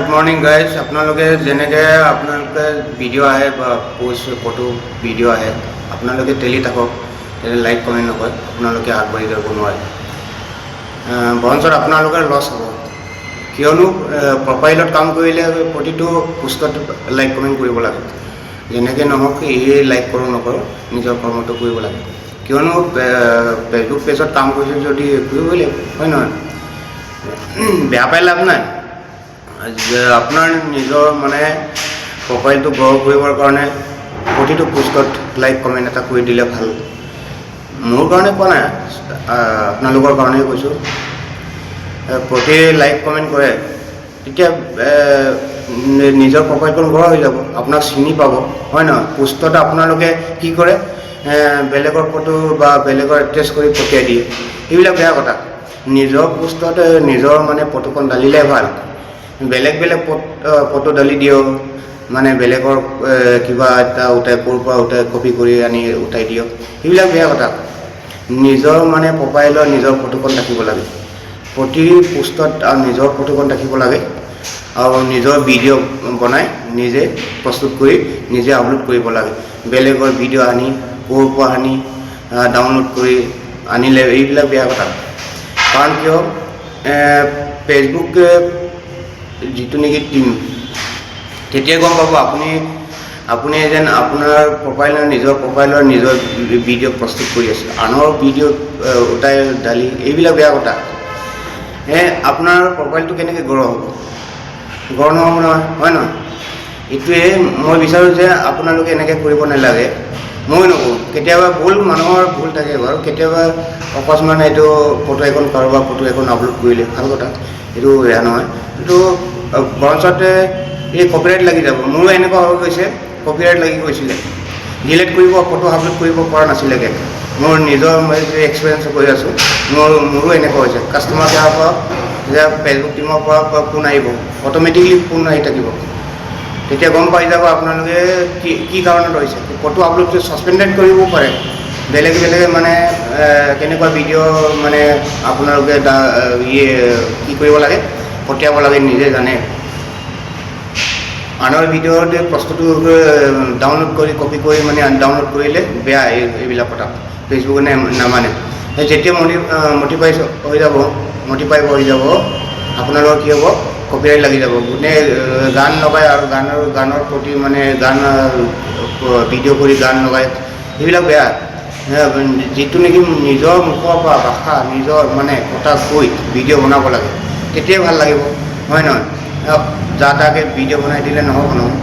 morning guys আপোনালোকে যেনেকৈ আপোনালোকে ভিডিঅ' আহে বা পোষ্ট ফটো ভিডিঅ' আহে আপোনালোকে টেলি থাকক তেনে লাইক কমেণ্ট নকৰে আপোনালোকে আগবাঢ়ি যাব নোৱাৰে বৰঞ্চত আপোনালোকৰ লছ হ'ব কিয়নো প্ৰফাইলত কাম কৰিলে প্ৰতিটো পোষ্টত লাইক কমেণ্ট কৰিব লাগে যেনেকৈ নহওক এই লাইক কৰোঁ নকৰোঁ নিজৰ কৰ্মটো কৰিব লাগে কিয়নো ফেচবুক পেজত কাম কৰিছে যদি কৰিবই লাগিব হয় নহয় বেয়া পাই লাভ নাই আপোনাৰ নিজৰ মানে প্ৰফাইলটো গ্ৰ' কৰিবৰ কাৰণে প্ৰতিটো পোষ্টত লাইক কমেণ্ট এটা কৰি দিলে ভাল মোৰ কাৰণে কোৱা নাই আপোনালোকৰ কাৰণেই কৈছোঁ প্ৰতি লাইক কমেণ্ট কৰে তেতিয়া নিজৰ প্ৰফাইলখন গ্ৰ' হৈ যাব আপোনাক চিনি পাব হয় নহয় পোষ্টত আপোনালোকে কি কৰে বেলেগৰ ফটো বা বেলেগৰ এড্ৰেছ কৰি পঠিয়াই দিয়ে এইবিলাক বেয়া কথা নিজৰ পোষ্টত নিজৰ মানে ফটোখন ঢালিলে ভাল বেলেগ বেলেগ ফটো ঢালি দিয়ক মানে বেলেগৰ কিবা এটা উঠাই ক'ৰ পৰা উঠাই কপি কৰি আনি উঠাই দিয়ক এইবিলাক বেয়া কথা নিজৰ মানে প্ৰফাইলৰ নিজৰ ফটোখন ৰাখিব লাগে প্ৰতি পোষ্টত নিজৰ ফটোখন ৰাখিব লাগে আৰু নিজৰ ভিডিঅ' বনাই নিজে প্ৰস্তুত কৰি নিজে আপলোড কৰিব লাগে বেলেগৰ ভিডিঅ' আনি ক'ৰ পৰা আনি ডাউনলোড কৰি আনিলে এইবিলাক বেয়া কথা কাৰণ কিয় ফেচবুক যিটো নেকি টিম তেতিয়া গম পাব আপুনি যেন আপোনাৰ নিজৰ ভিডিঅ' প্ৰস্তুত কৰি আছে আনৰ ভিডিঅ' উঠাই ঢালি এইবিলাক বেয়া কথা আপোনাৰ প্ৰফাইলটো কেনেকৈ গ্ৰ' হ'ব গ্ৰ' নহ'ব নহয় হয় নহয় এইটোৱে মই বিচাৰোঁ যে আপোনালোকে এনেকৈ কৰিব নালাগে মই নকওঁ কেতিয়াবা মানুহৰ ভুল থাকে বাৰু কেতিয়াবা অকস্মাত এইটো ফটো এখন কাৰোবাৰ ফটো এখন আপলোড কৰিলে ভাল কথা এইটো বেয়া নহয় কিন্তু বৰঞ্চতে এই কপিৰাইট লাগি যাব মোৰো এনেকুৱা হৈ গৈছে কপিৰাইট লাগি গৈছিলে ডিলিট কৰিব ফটো আপলোড কৰিব পৰা নাছিলেগৈ মোৰ নিজৰ মই যে এক্সপিৰিয়েঞ্চ কৰি আছোঁ মোৰো এনেকুৱা হৈছে কাষ্টমাৰ কেয়াৰৰ পৰা যে ফেচবুক টিমৰ পৰা ফোন আহিব অট'মেটিকলি ফোন আহি থাকিব তেতিয়া গম পাই যাব আপোনালোকে কি কাৰণত হৈছে ফটো আপলোড ছাছপেণ্ডেড কৰিব পাৰে বেলেগে মানে কেনেকুৱা ভিডিঅ' মানে আপোনালোকে কি কৰিব লাগে পঠিয়াব লাগে নিজে জানে আনৰ ভিডিঅ'তে প্ৰস্তুত ডাউনলোড কৰি কপি কৰি মানে ডাউনলোড কৰিলে বেয়া এইবিলাক কথা ফেচবুকে নামানে যেতিয়া মডিফাই হৈ যাব আপোনালোকৰ কি হ'ব কপিৰাইট লাগি যাব গোটেই গান লগাই আৰু গানৰ প্ৰতি মানে ভিডিঅ' কৰি গান লগাই সেইবিলাক বেয়া যিটো নেকি নিজৰ মুখৰ পৰা ভাষা নিজৰ মানে কথা কৈ ভিডিঅ' বনাব লাগে তেতিয়াই ভাল লাগিব হয় নহয় যা তাকে ভিডিঅ' বনাই দিলে নহ'ব নহয়